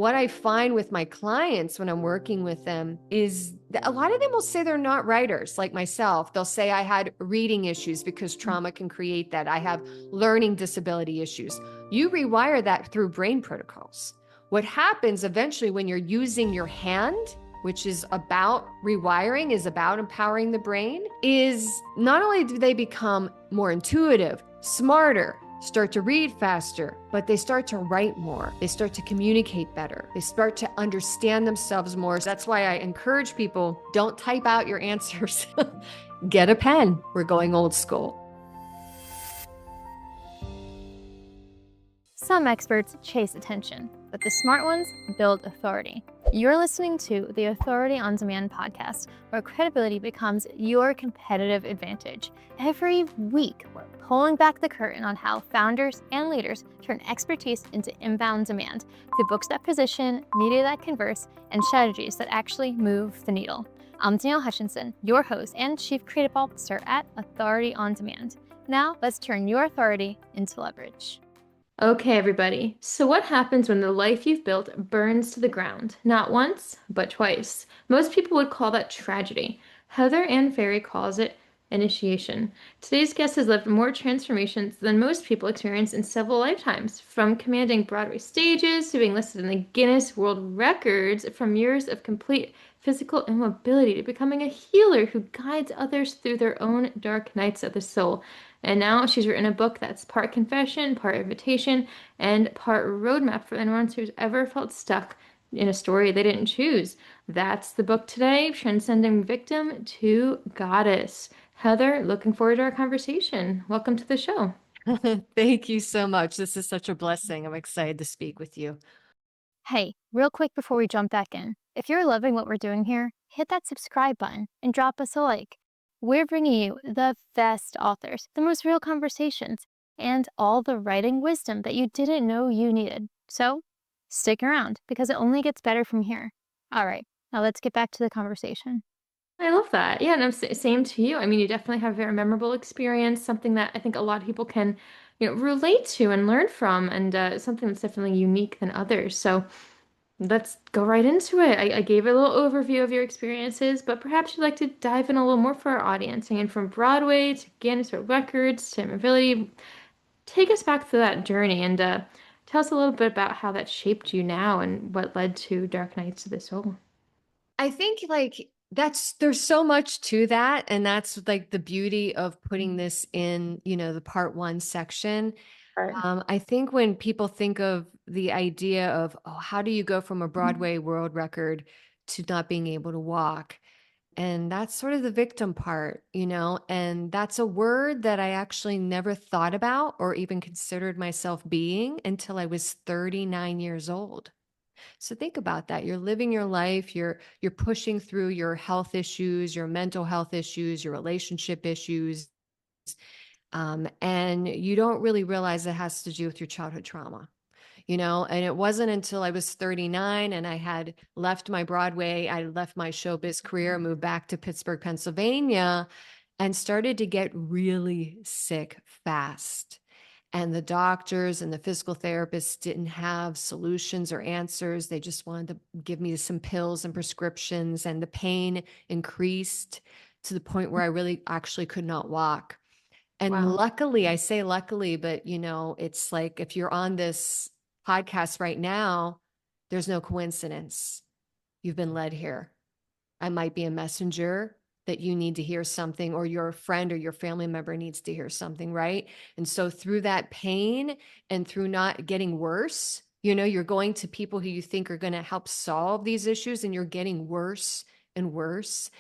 What I find with my clients when I'm working with them is that a lot of them will say they're not writers like myself. They'll say, I had reading issues because trauma can create that. I have learning disability issues. You rewire that through brain protocols. What happens eventually when you're using your hand, which is about rewiring, is about empowering the brain, is not only do they become more intuitive, smarter, start to read faster, but they start to write more. They start to communicate better. They start to understand themselves more. That's why I encourage people, don't type out your answers. Get a pen. We're going old school. Some experts chase attention, but the smart ones build authority. You're listening to the Authority on Demand podcast, where credibility becomes your competitive advantage. Every week, we're pulling back the curtain on how founders and leaders turn expertise into inbound demand through books that position, media that converse, and strategies that actually move the needle. I'm Danielle Hutchinson, your host and Chief Creative Officer at Authority on Demand. Now, let's turn your authority into leverage. Okay, everybody. So what happens when the life you've built burns to the ground? Not once, but twice. Most people would call that tragedy. Heather Ann Ferri calls it initiation. Today's guest has lived more transformations than most people experience in several lifetimes, from commanding Broadway stages to being listed in the Guinness World Records, from years of complete physical immobility to becoming a healer who guides others through their own dark nights of the soul. And now she's written a book that's part confession, part invitation, and part roadmap for anyone who's ever felt stuck in a story they didn't choose. That's the book today, Transcending Victim to Goddess. Heather, looking forward to our conversation. Welcome to the show. Thank you so much. This is such a blessing. I'm excited to speak with you. Hey, real quick before we jump back in, if you're loving what we're doing here, hit that subscribe button and drop us a like. We're bringing you the best authors, the most real conversations, and all the writing wisdom that you didn't know you needed. So stick around because it only gets better from here. All right, now let's get back to the conversation. I love that. Yeah, and same to you. I mean, you definitely have a very memorable experience, something that I think a lot of people can, relate to and learn from, and something that's definitely unique than others. So let's go right into it. I gave a little overview of your experiences, but perhaps you'd like to dive in a little more for our audience. And from Broadway to Guinness World Records to mobility, take us back through that journey and tell us a little bit about how that shaped you now and what led to Dark Nights of the Soul. I think there's so much to that. And that's like the beauty of putting this in, the part one section. Right. I think when people think of the idea of, oh, how do you go from a Broadway world record to not being able to walk? And that's sort of the victim part, and that's a word that I actually never thought about or even considered myself being until I was 39 years old. So think about that. You're living your life, you're pushing through your health issues, your mental health issues, your relationship issues, and you don't really realize it has to do with your childhood trauma. And it wasn't until I was 39 and I had left my Broadway, I left my showbiz career, moved back to Pittsburgh, Pennsylvania, and started to get really sick fast. And the doctors and the physical therapists didn't have solutions or answers. They just wanted to give me some pills and prescriptions, and the pain increased to the point where I really actually could not walk. And Wow. luckily, I say luckily, but it's like if you're on this podcast right now, there's no coincidence. You've been led here. I might be a messenger that you need to hear something, or your friend or your family member needs to hear something, right? And so through that pain and through not getting worse, you're going to people who you think are going to help solve these issues, and you're getting worse and worse.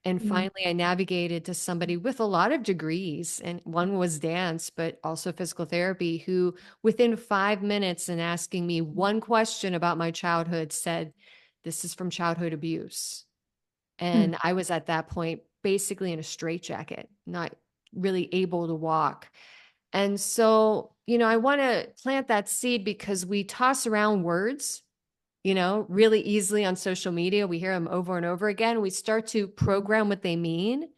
And finally, I navigated to somebody with a lot of degrees, and one was dance, but also physical therapy, who within 5 minutes and asking me one question about my childhood said, "This is from childhood abuse." And I was at that point basically in a straitjacket, not really able to walk. And so, I want to plant that seed because we toss around words, really easily on social media. We hear them over and over again. We start to program what they mean.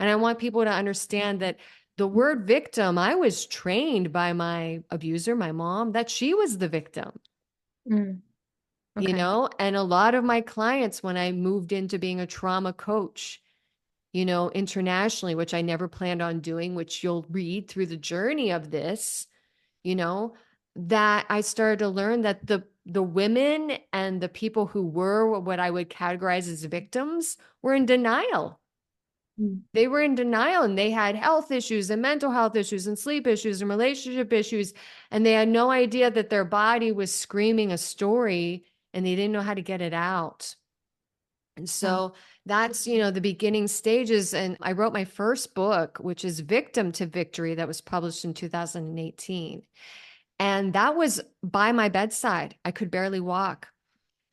And I want people to understand that the word victim, I was trained by my abuser, my mom, that she was the victim. Okay. and a lot of my clients, when I moved into being a trauma coach, internationally, which I never planned on doing, which you'll read through the journey of this, you know, that I started to learn that the women and the people who were what I would categorize as victims were in denial. Mm. They were in denial, and they had health issues and mental health issues and sleep issues and relationship issues. And they had no idea that their body was screaming a story and they didn't know how to get it out. And Wow. so that's, the beginning stages. And I wrote my first book, which is Victim to Victory, that was published in 2018. And that was by my bedside. I could barely walk.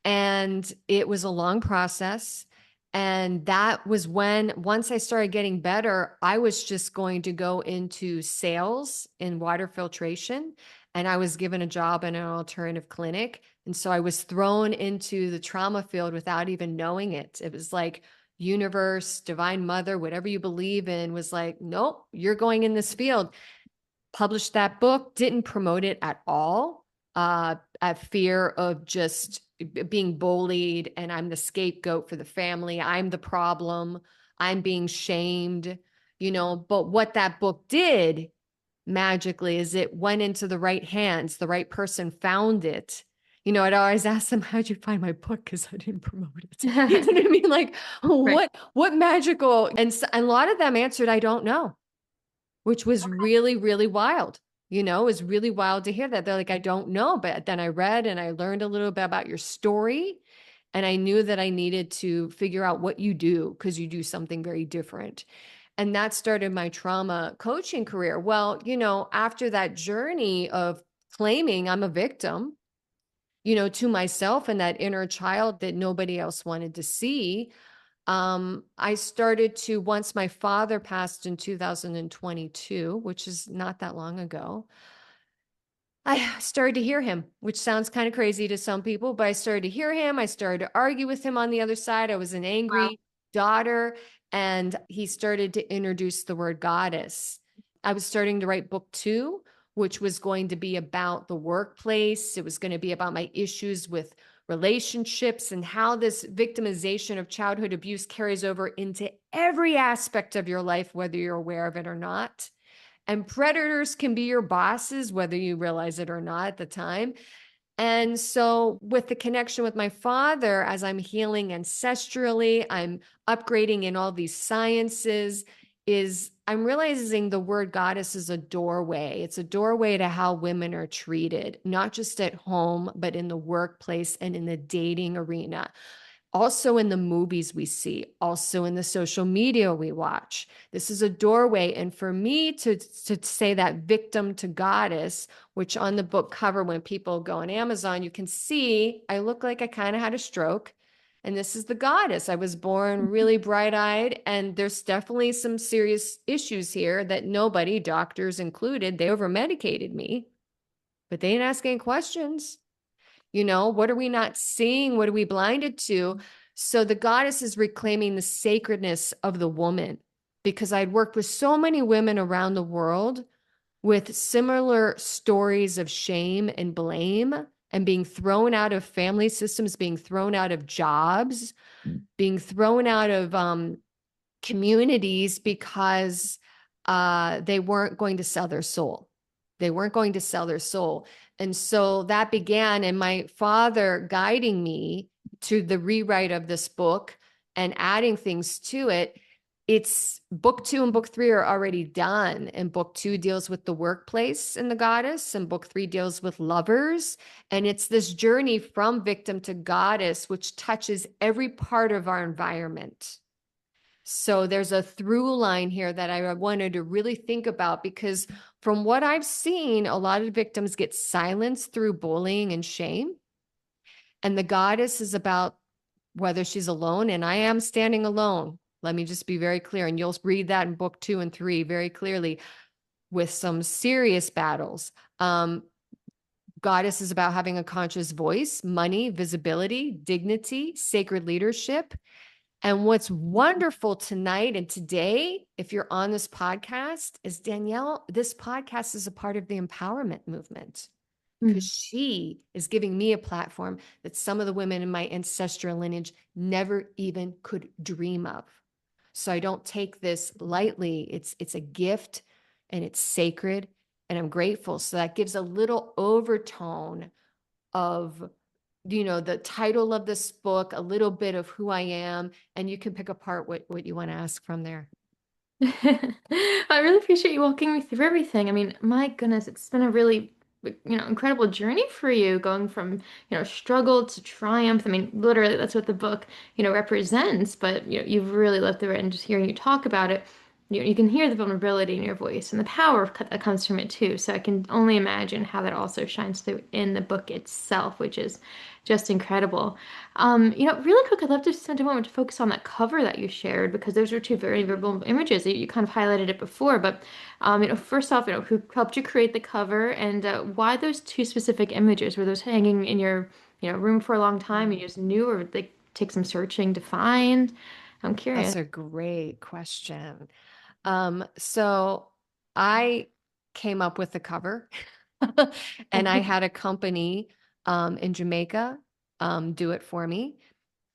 And it was a long process. And that was when, once I started getting better, I was just going to go into sales in water filtration. And I was given a job in an alternative clinic. And so I was thrown into the trauma field without even knowing it. It was like, universe, divine mother, whatever you believe in, was like, nope, you're going in this field. Published that book, didn't promote it at all, at fear of just being bullied, and I'm the scapegoat for the family. I'm the problem. I'm being shamed, But what that book did magically is it went into the right hands. The right person found it. I'd always ask them, "How'd you find my book?" Because I didn't promote it. You know what I mean? Like, Right. what magical? And a lot of them answered, "I don't know." Which was really, really wild. It was really wild to hear that. They're like, I don't know. But then I read and I learned a little bit about your story. And I knew that I needed to figure out what you do because you do something very different. And that started my trauma coaching career. Well, after that journey of claiming I'm a victim, to myself and that inner child that nobody else wanted to see, I started to, once my father passed in 2022, which is not that long ago, I started to hear him, which sounds kind of crazy to some people, but I started to hear him. I started to argue with him on the other side. I was an Wow. angry daughter, and he started to introduce the word goddess. I was starting to write book 2, which was going to be about the workplace. It was going to be about my issues with relationships and how this victimization of childhood abuse carries over into every aspect of your life, whether you're aware of it or not. And predators can be your bosses, whether you realize it or not at the time. And so, with the connection with my father, as I'm healing ancestrally, I'm upgrading in all these sciences, is I'm realizing the word goddess is a doorway. It's a doorway to how women are treated, not just at home, but in the workplace and in the dating arena, also in the movies we see, also in the social media we watch. This is a doorway. And for me to say that victim to goddess, which on the book cover, when people go on Amazon, you can see I look like I kind of had a stroke. And this is the goddess. I was born really bright eyed. And there's definitely some serious issues here that nobody, doctors included, they over medicated me, but they didn't ask any questions. What are we not seeing? What are we blinded to? So the goddess is reclaiming the sacredness of the woman, because I'd worked with so many women around the world with similar stories of shame and blame and being thrown out of family systems, being thrown out of jobs, being thrown out of communities because they weren't going to sell their soul. They weren't going to sell their soul. And so that began, and my father guiding me to the rewrite of this book and adding things to it. It's book 2 and book 3 are already done. And book 2 deals with the workplace and the goddess, and book 3 deals with lovers. And it's this journey from victim to goddess, which touches every part of our environment. So there's a through line here that I wanted to really think about, because from what I've seen, a lot of victims get silenced through bullying and shame. And the goddess is about whether she's alone, and I am standing alone. Let me just be very clear. And you'll read that in book 2 and 3 very clearly, with some serious battles. Goddess is about having a conscious voice, money, visibility, dignity, sacred leadership. And what's wonderful tonight and today, if you're on this podcast, is Danielle, this podcast is a part of the empowerment movement. because she is giving me a platform that some of the women in my ancestral lineage never even could dream of. So I don't take this lightly. It's a gift and it's sacred and I'm grateful. So that gives a little overtone of, the title of this book, a little bit of who I am, and you can pick apart what you want to ask from there. I really appreciate you walking me through everything. I mean, my goodness, it's been a really, incredible journey for you, going from, struggle to triumph. I mean, literally, that's what the book, represents. But you've really lived through it, and just hearing you talk about it, you can hear the vulnerability in your voice and the power that comes from it too. So I can only imagine how that also shines through in the book itself, which is just incredible. Really quick, I'd love to spend a moment to focus on that cover that you shared, because those are two very visible images. You kind of highlighted it before, but first off, who helped you create the cover, and why those two specific images? Were those hanging in your, room for a long time and you just knew, or they take some searching to find? I'm curious. That's a great question. So I came up with the cover and I had a company in Jamaica do it for me.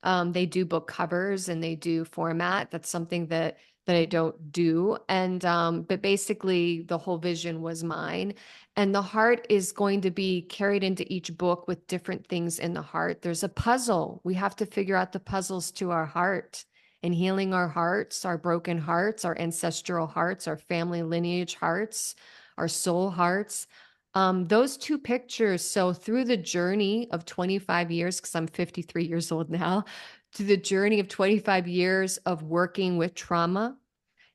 They do book covers and they do format. That's something that I don't do. And but basically the whole vision was mine. And the heart is going to be carried into each book with different things in the heart. There's a puzzle. We have to figure out the puzzles to our heart and healing our hearts, our broken hearts, our ancestral hearts, our family lineage hearts, our soul hearts. Those two pictures. So through the journey of 25 years, because I'm 53 years old now, to the journey of 25 years of working with trauma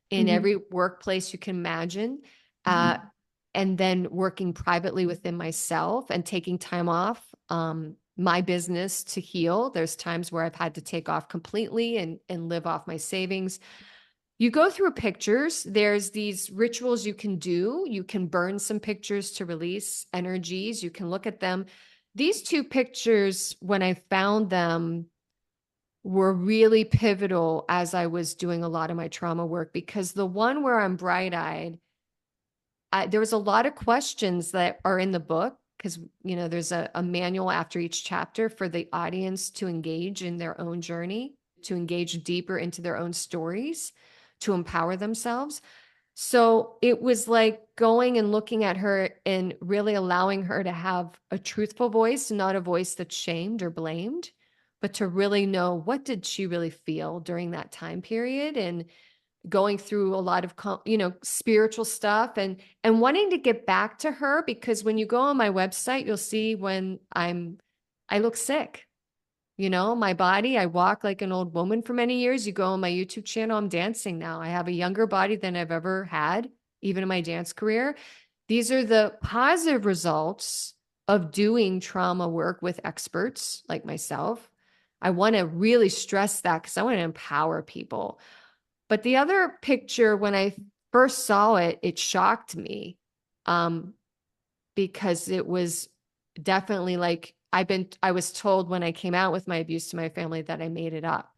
in Mhm. every workplace you can imagine, uh, and then working privately within myself and taking time off my business to heal. There's times where I've had to take off completely and live off my savings. You go through pictures. There's these rituals you can do. You can burn some pictures to release energies. You can look at them. These two pictures, when I found them, were really pivotal as I was doing a lot of my trauma work, because the one where I'm bright-eyed, there was a lot of questions that are in the book, because there's a manual after each chapter for the audience to engage in their own journey, to engage deeper into their own stories, to empower themselves. So it was like going and looking at her and really allowing her to have a truthful voice, not a voice that's shamed or blamed, but to really know what did she really feel during that time period, and going through a lot of spiritual stuff, and wanting to get back to her, because when you go on my website, you'll see when I look sick. My body, I walk like an old woman for many years. You go on my YouTube channel, I'm dancing now. I have a younger body than I've ever had, even in my dance career. These are the positive results of doing trauma work with experts like myself. I want to really stress that because I want to empower people. But the other picture, when I first saw it, it shocked me. Um, because it was definitely like I was told when I came out with my abuse to my family that I made it up,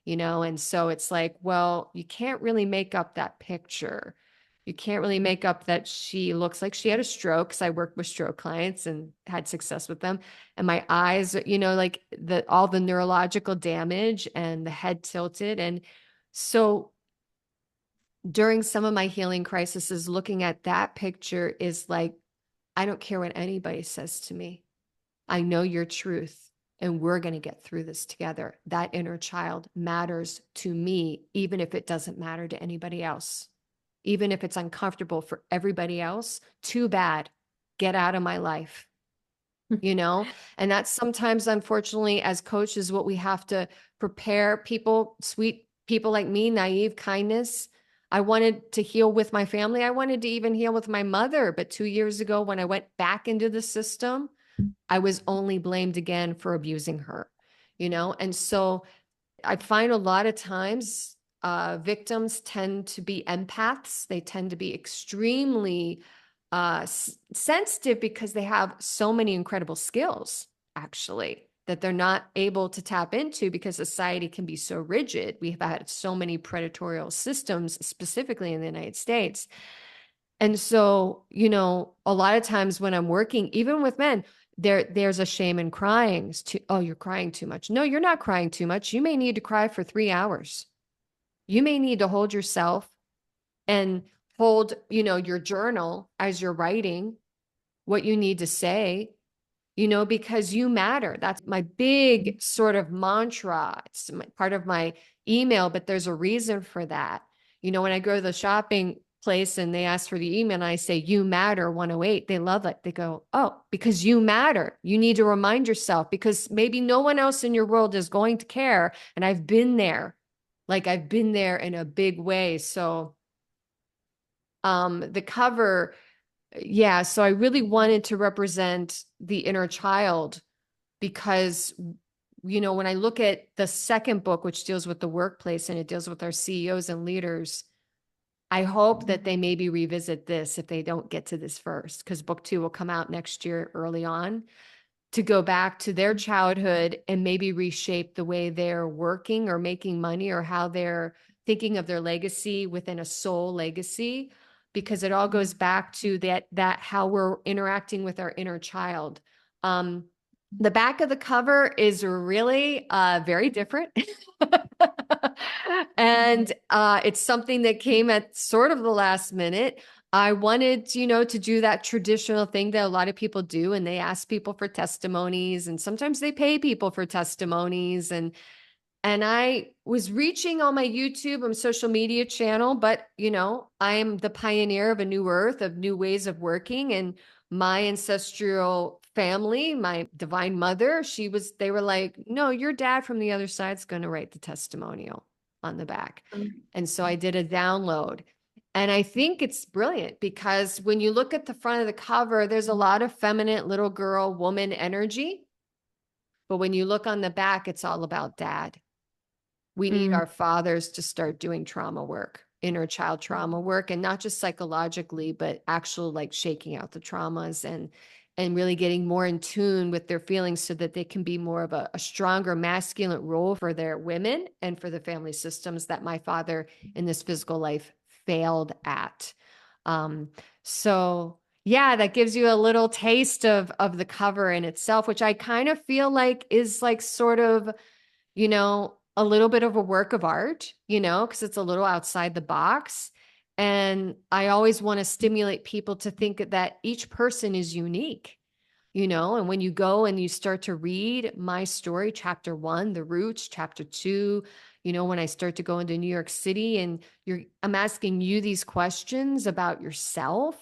and so it's like, well, you can't really make up that picture. You can't really make up that she looks like she had a stroke, because I worked with stroke clients and had success with them. And my eyes, like all the neurological damage and the head tilted. And so during some of my healing crises, looking at that picture is like, I don't care what anybody says to me. I know your truth, and we're going to get through this together. That inner child matters to me, even if it doesn't matter to anybody else. Even if it's uncomfortable for everybody else, too bad. Get out of my life. And that's sometimes, unfortunately, as coaches, what we have to prepare people, sweet people like me, naive kindness. I wanted to heal with my family. I wanted to even heal with my mother. But 2 years ago, when I went back into the system, I was only blamed again for abusing her, And so I find a lot of times victims tend to be empaths. They tend to be extremely sensitive, because they have so many incredible skills, actually, that they're not able to tap into, because society can be so rigid. We've had so many predatorial systems, specifically in the United States. And so, a lot of times when I'm working, even with men, there's a shame in crying. Oh, you're crying too much. No, you're not crying too much. You may need to cry for 3 hours. You may need to hold yourself and hold, your journal as you're writing what you need to say, because you matter. That's my big sort of mantra. It's part of my email, but there's a reason for that. When I go to the shopping place and they ask for the email and I say, you matter 108, they love it. They go, oh, because you matter. You need to remind yourself because maybe no one else in your world is going to care. And I've been there. Like I've been there in a big way. So, the cover, yeah, so I really wanted to represent the inner child because, when I look at the second book, which deals with the workplace and it deals with our CEOs and leaders, I hope that they maybe revisit this if they don't get to this first, because book 2 will come out next year early on, to go back to their childhood and maybe reshape the way they're working or making money or how they're thinking of their legacy within a soul legacy, because it all goes back to that how we're interacting with our inner child. The back of the cover is really very different. And it's something that came at sort of the last minute. I wanted, to do that traditional thing that a lot of people do, and they ask people for testimonies, and sometimes they pay people for testimonies. And I was reaching on my YouTube and social media channel, but I'm the pioneer of a new earth, of new ways of working. And my ancestral family, my divine mother, they were like, no, your dad from the other side's going to write the testimonial on the back. And so I did a download. And I think it's brilliant because when you look at the front of the cover, there's a lot of feminine little girl, woman energy. But when you look on the back, it's all about dad. We need our fathers to start doing trauma work, inner child trauma work, and not just psychologically, but actual like shaking out the traumas and really getting more in tune with their feelings so that they can be more of a stronger masculine role for their women and for the family systems that my father in this physical life failed at. So yeah, that gives you a little taste of the cover in itself, which I kind of feel like is like sort of, a little bit of a work of art, because it's a little outside the box. And I always want to stimulate people to think that each person is unique, and when you go and you start to read my story, chapter 1, the roots, chapter 2, when I start to go into New York City and I'm asking you these questions about yourself.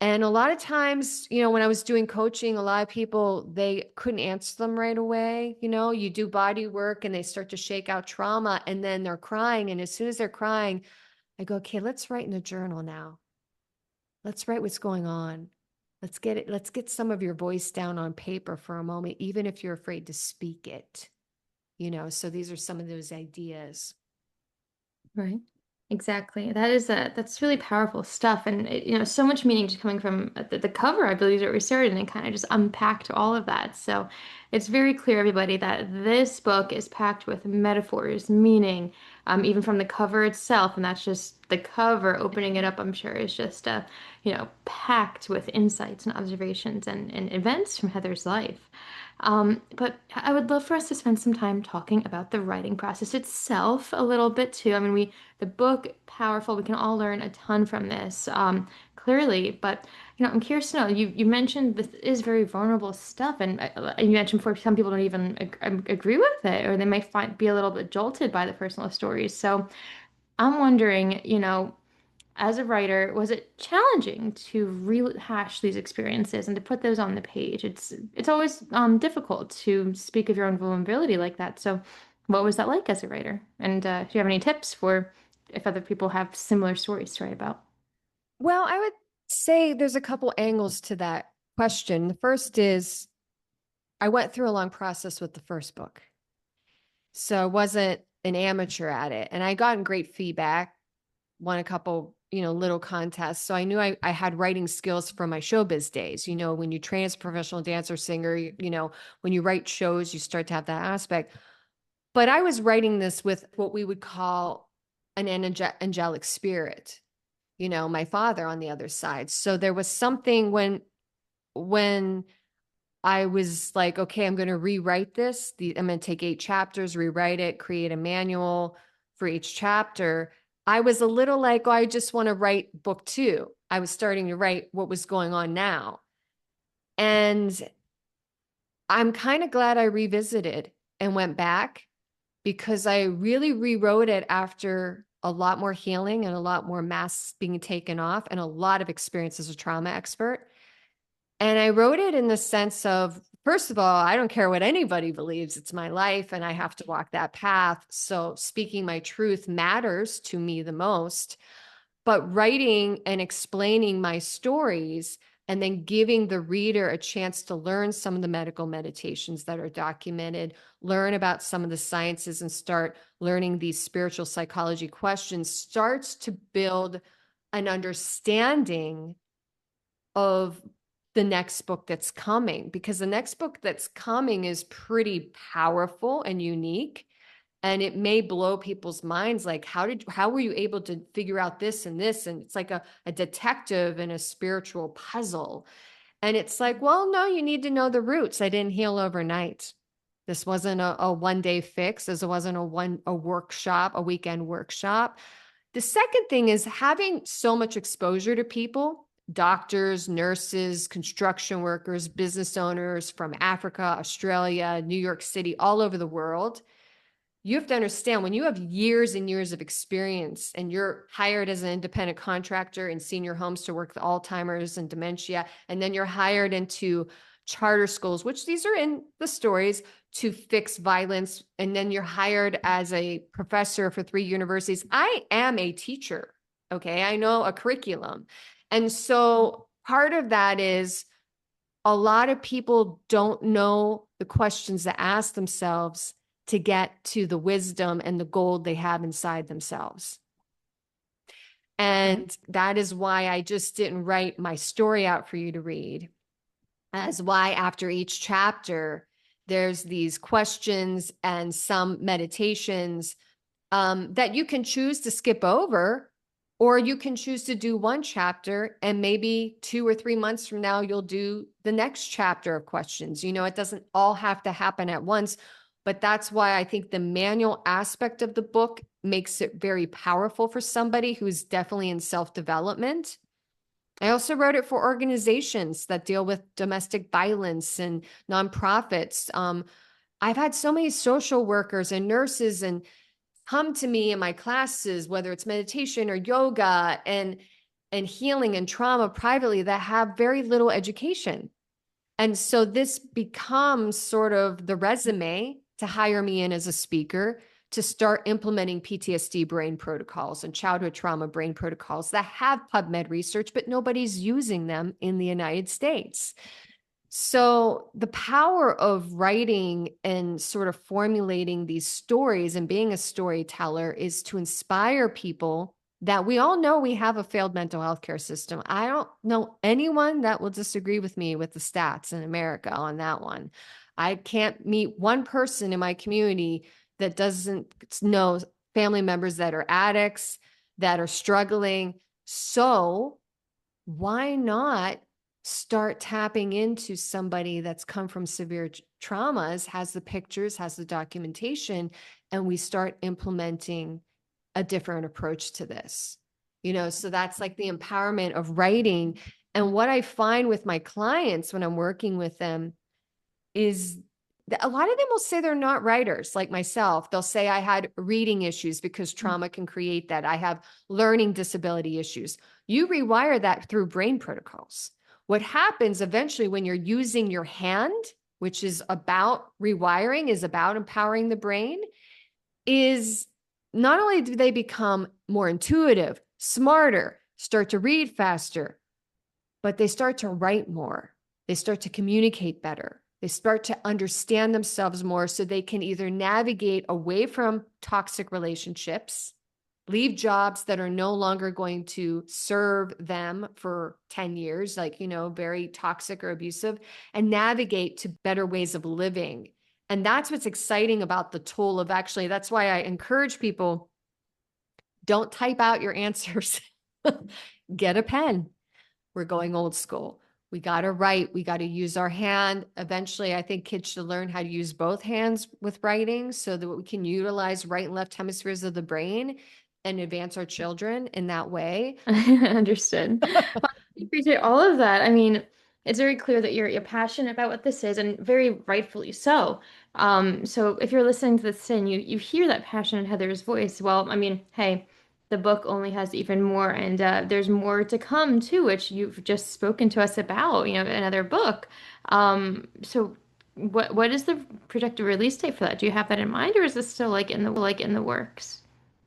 And a lot of times, when I was doing coaching, a lot of people, they couldn't answer them right away. You do body work and they start to shake out trauma and then they're crying. And as soon as they're crying, I go, okay, let's write in a journal now. Let's write what's going on. Let's get it. Let's get some of your voice down on paper for a moment, even if you're afraid to speak it, so these are some of those ideas. Right. Exactly. That's really powerful stuff, and so much meaning just coming from the cover. I believe that we started, and it kind of just unpacked all of that. So it's very clear, everybody, that this book is packed with metaphors, meaning, even from the cover itself, and that's just the cover. Opening it up, I'm sure, is just packed with insights and observations and events from Heather's life. But I would love for us to spend some time talking about the writing process itself a little bit too. I mean, the book, powerful. We can all learn a ton from this, clearly. But I'm curious to know. You mentioned this is very vulnerable stuff, and you mentioned before some people don't even agree with it, or they may be a little bit jolted by the personal stories. So I'm wondering, as a writer, was it challenging to rehash these experiences and to put those on the page? It's always difficult to speak of your own vulnerability like that. So, what was that like as a writer? And do you have any tips for if other people have similar stories to write about? Well, I would say there's a couple angles to that question. The first is I went through a long process with the first book. So I wasn't an amateur at it. And I gotten great feedback, won a couple, little contests. So I knew I had writing skills from my showbiz days. When you train as a professional dancer, singer, when you write shows, you start to have that aspect. But I was writing this with what we would call an angelic spirit. my father on the other side. So there was something when I was like, okay, I'm going to rewrite this. I'm going to take 8 chapters, rewrite it, create a manual for each chapter. I was a little like, oh, I just want to write book 2. I was starting to write what was going on now. And I'm kind of glad I revisited and went back, because I really rewrote it after a lot more healing and a lot more masks being taken off and a lot of experience as a trauma expert. And I wrote it in the sense of, first of all, I don't care what anybody believes. It's my life and I have to walk that path. So speaking my truth matters to me the most. But writing and explaining my stories and then giving the reader a chance to learn some of the medical meditations that are documented, learn about some of the sciences, and start learning these spiritual psychology questions starts to build an understanding of the next book that's coming, because the next book that's coming is pretty powerful and unique, and it may blow people's minds, like how were you able to figure out this and this? And it's like a detective in a spiritual puzzle. And it's like, well, no, you need to know the roots. I didn't heal overnight. This wasn't a 1-day fix. This wasn't a workshop, a weekend workshop. The second thing is having so much exposure to people, doctors, nurses, construction workers, business owners from Africa, Australia, New York City, all over the world. You have to understand, when you have years and years of experience and you're hired as an independent contractor in senior homes to work with Alzheimer's and dementia, and then you're hired into charter schools, which these are in the stories, to fix violence, and then you're hired as a professor for 3 universities. I am a teacher. Okay. I know a curriculum. And so part of that is a lot of people don't know the questions to ask themselves to get to the wisdom and the gold they have inside themselves. And that is why I just didn't write my story out for you to read. As why after each chapter, there's these questions and some meditations that you can choose to skip over, or you can choose to do one chapter and maybe 2 or 3 months from now, you'll do the next chapter of questions. It doesn't all have to happen at once, but that's why I think the manual aspect of the book makes it very powerful for somebody who's definitely in self-development. I also wrote it for organizations that deal with domestic violence and nonprofits. I've had so many social workers and nurses and come to me in my classes, whether it's meditation or yoga and healing and trauma privately, that have very little education. And so this becomes sort of the resume to hire me in as a speaker to start implementing PTSD brain protocols and childhood trauma brain protocols that have PubMed research, but nobody's using them in the United States. So the power of writing and sort of formulating these stories and being a storyteller is to inspire people that we all know we have a failed mental health care system. I don't know anyone that will disagree with me with the stats in America on that one. I can't meet one person in my community that doesn't know family members that are addicts, that are struggling. So why not start tapping into somebody that's come from severe traumas, has the pictures, has the documentation, and we start implementing a different approach to this? So that's like the empowerment of writing. And what I find with my clients when I'm working with them is that a lot of them will say they're not writers like myself. They'll say, I had reading issues because trauma can create that. I have learning disability issues. You rewire that through brain protocols. What happens eventually when you're using your hand, which is about rewiring, is about empowering the brain, is not only do they become more intuitive, smarter, start to read faster, but they start to write more. They start to communicate better. They start to understand themselves more, so they can either navigate away from toxic relationships, leave jobs that are no longer going to serve them for 10 years, like, very toxic or abusive, and navigate to better ways of living. And that's what's exciting about the tool of, actually, that's why I encourage people, don't type out your answers. Get a pen. We're going old school. We got to write. We got to use our hand. Eventually, I think kids should learn how to use both hands with writing so that we can utilize right and left hemispheres of the brain and advance our children in that way. Understood. Well, I appreciate all of that. I mean, it's very clear that you're passionate about what this is, and very rightfully so. So if you're listening to this and you hear that passion in Heather's voice, well, I mean, hey, the book only has even more, and there's more to come too, which you've just spoken to us about. Another book. So what is the projected release date for that? Do you have that in mind, or is this still like in the works?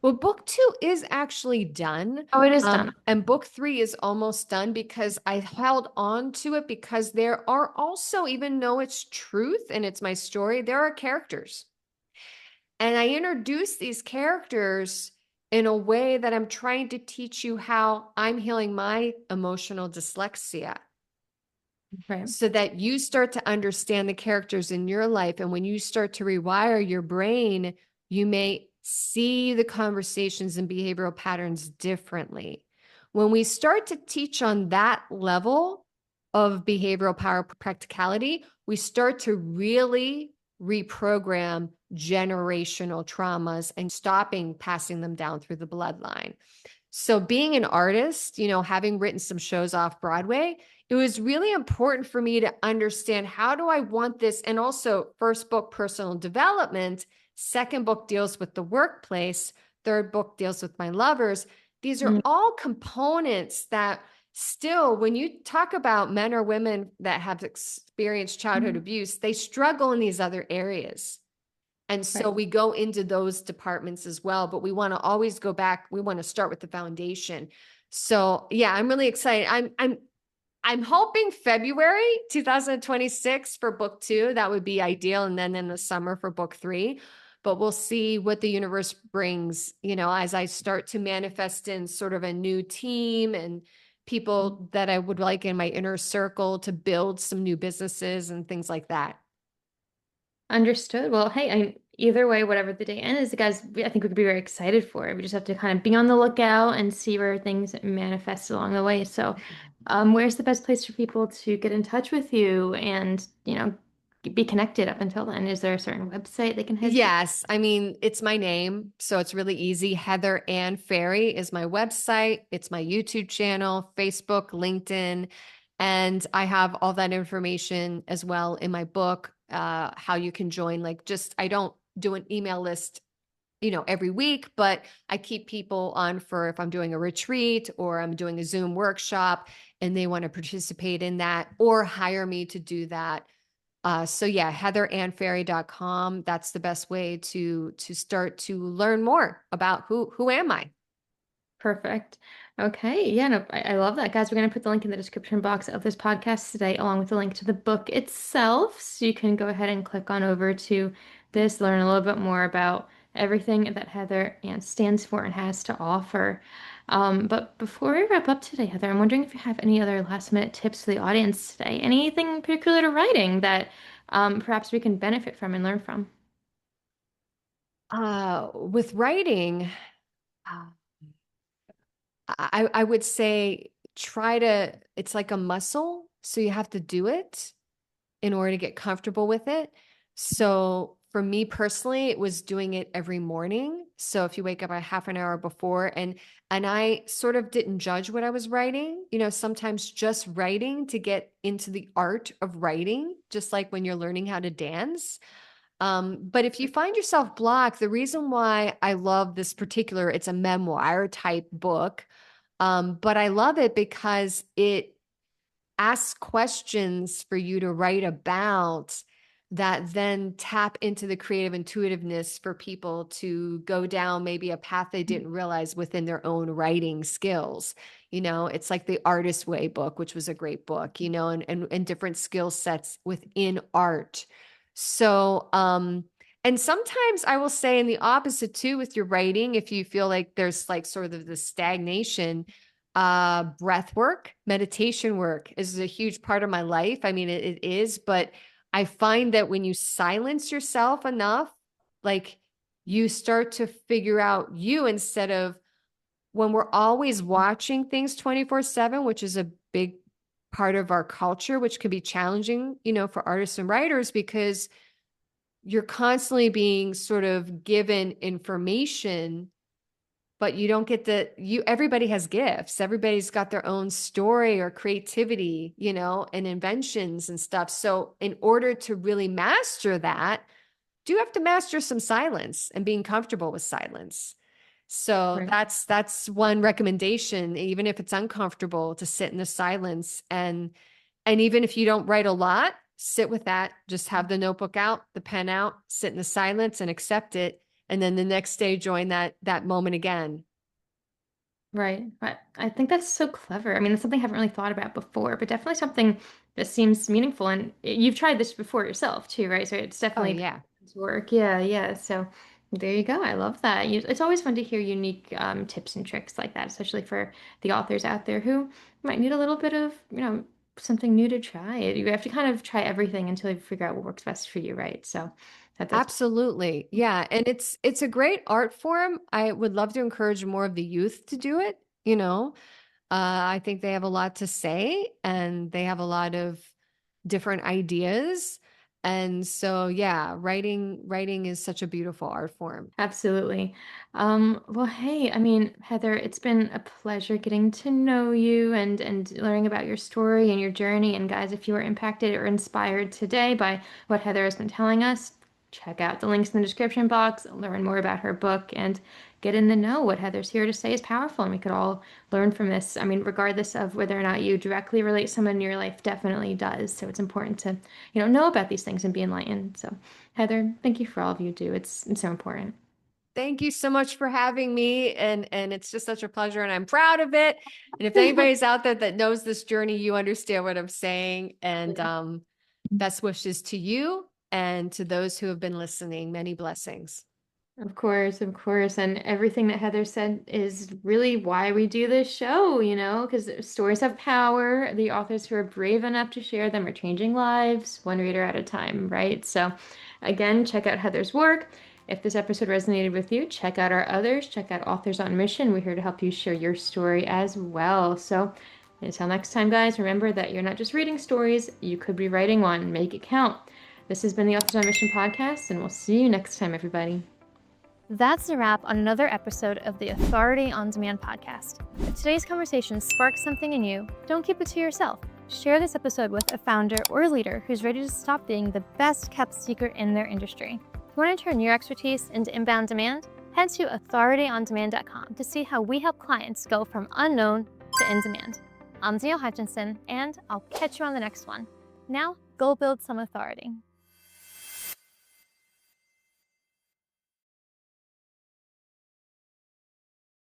Well, book two is actually done. Oh, it is done. And book three is almost done because I held on to it because there are also, even though it's truth and it's my story, there are characters. And I introduce these characters in a way that I'm trying to teach you how I'm healing my emotional dyslexia Right. so that you start to understand the characters in your life. And when you start to rewire your brain, you may see the conversations and behavioral patterns differently. When we start to teach on that level of behavioral power practicality, we start to really reprogram generational traumas and stopping passing them down through the bloodline. So being an artist, having written some shows off Broadway, it was really important for me to understand how do I want this? And also first book, personal development, second book deals with the workplace, third book deals with my lovers. These are Mm, all components that still, when you talk about men or women that have experienced childhood abuse, they struggle in these other areas. And so right. we go into those departments as well, but we want to always go back. We want to start with the foundation. So yeah, I'm really excited. I'm hoping February 2026 for book two. That would be ideal. And then in the summer for book three. But we'll see what the universe brings, as I start to manifest in sort of a new team and people that I would like in my inner circle to build some new businesses and things like that. Understood. Well, hey, either way, whatever the day end is, guys, I think we could be very excited for it. We just have to kind of be on the lookout and see where things manifest along the way. So, where's the best place for people to get in touch with you and, be connected up until then? Is there a certain website they can head to? Yes. I mean, it's my name. So it's really easy. Heather Ann Ferri is my website. It's my YouTube channel, Facebook, LinkedIn. And I have all that information as well in my book, how you can join. I don't do an email list, every week, but I keep people on for if I'm doing a retreat or I'm doing a Zoom workshop and they want to participate in that or hire me to do that. So yeah, heatherannferry.com. That's the best way to start to learn more about who am I. Perfect. Okay. Yeah, no, I love that. Guys, we're going to put the link in the description box of this podcast today, along with the link to the book itself. So you can go ahead and click on over to this, learn a little bit more about everything that Heather Ann stands for and has to offer. But before we wrap up today, Heather, I'm wondering if you have any other last minute tips for the audience today. Anything particular to writing that perhaps we can benefit from and learn from? With writing, uh, I would say it's like a muscle. So you have to do it in order to get comfortable with it. So for me personally, it was doing it every morning. So if you wake up a half an hour before and I sort of didn't judge what I was writing, sometimes just writing to get into the art of writing, just like when you're learning how to dance. But if you find yourself blocked, the reason why I love this particular, it's a memoir type book. But I love it because it ask questions for you to write about that then tap into the creative intuitiveness for people to go down maybe a path they didn't realize within their own writing skills. It's like the Artist Way book, which was a great book, and different skill sets within art. So, and sometimes I will say in the opposite too with your writing, if you feel like there's like sort of the stagnation, breath work, meditation work is a huge part of my life. I mean, it is, but I find that when you silence yourself enough, like you start to figure out you instead of when we're always watching things 24/7, which is a big part of our culture, which can be challenging, for artists and writers, because you're constantly being sort of given information, but you don't get everybody has gifts. Everybody's got their own story or creativity, and inventions and stuff. So in order to really master that, do have to master some silence and being comfortable with silence. So Right. that's one recommendation, even if it's uncomfortable, to sit in the silence. And even if you don't write a lot, sit with that. Just have the notebook out, the pen out, sit in the silence and accept it. And then the next day, join that moment again. Right. I think that's so clever. I mean, it's something I haven't really thought about before, but definitely something that seems meaningful. And you've tried this before yourself too, right? So it's Oh, definitely yeah. to work. Yeah, yeah. So there you go. I love that. It's always fun to hear unique tips and tricks like that, especially for the authors out there who might need a little bit of, something new to try. You have to kind of try everything until you figure out what works best for you, right? So that's Absolutely. Yeah. And it's a great art form. I would love to encourage more of the youth to do it. I think they have a lot to say and they have a lot of different ideas. And so, yeah, writing is such a beautiful art form. Absolutely. Well, hey, I mean, Heather, it's been a pleasure getting to know you and learning about your story and your journey. And guys, if you were impacted or inspired today by what Heather has been telling us, check out the links in the description box, learn more about her book, and get in the know. What Heather's here to say is powerful, and we could all learn from this. I mean, regardless of whether or not you directly relate someone in your life, definitely does. So it's important to, know about these things and be enlightened. So, Heather, thank you for all of you do. It's so important. Thank you so much for having me. And it's just such a pleasure and I'm proud of it. And if anybody's out there that knows this journey, you understand what I'm saying. And best wishes to you and to those who have been listening. Many blessings. Of course, of course. And everything that Heather said is really why we do this show, because stories have power. The authors who are brave enough to share them are changing lives, one reader at a time, right? So, again, check out Heather's work. If this episode resonated with you, check out our others. Check out Authors on Mission. We're here to help you share your story as well. So, until next time, guys, remember that you're not just reading stories, you could be writing one. Make it count. This has been the Authors on Mission podcast, and we'll see you next time, everybody. That's a wrap on another episode of the Authority on Demand podcast. If today's conversation sparked something in you, don't keep it to yourself. Share this episode with a founder or a leader who's ready to stop being the best kept secret in their industry. If you want to turn your expertise into inbound demand, head to authorityondemand.com to see how we help clients go from unknown to in demand. I'm Danielle Hutchinson, and I'll catch you on the next one. Now, go build some authority.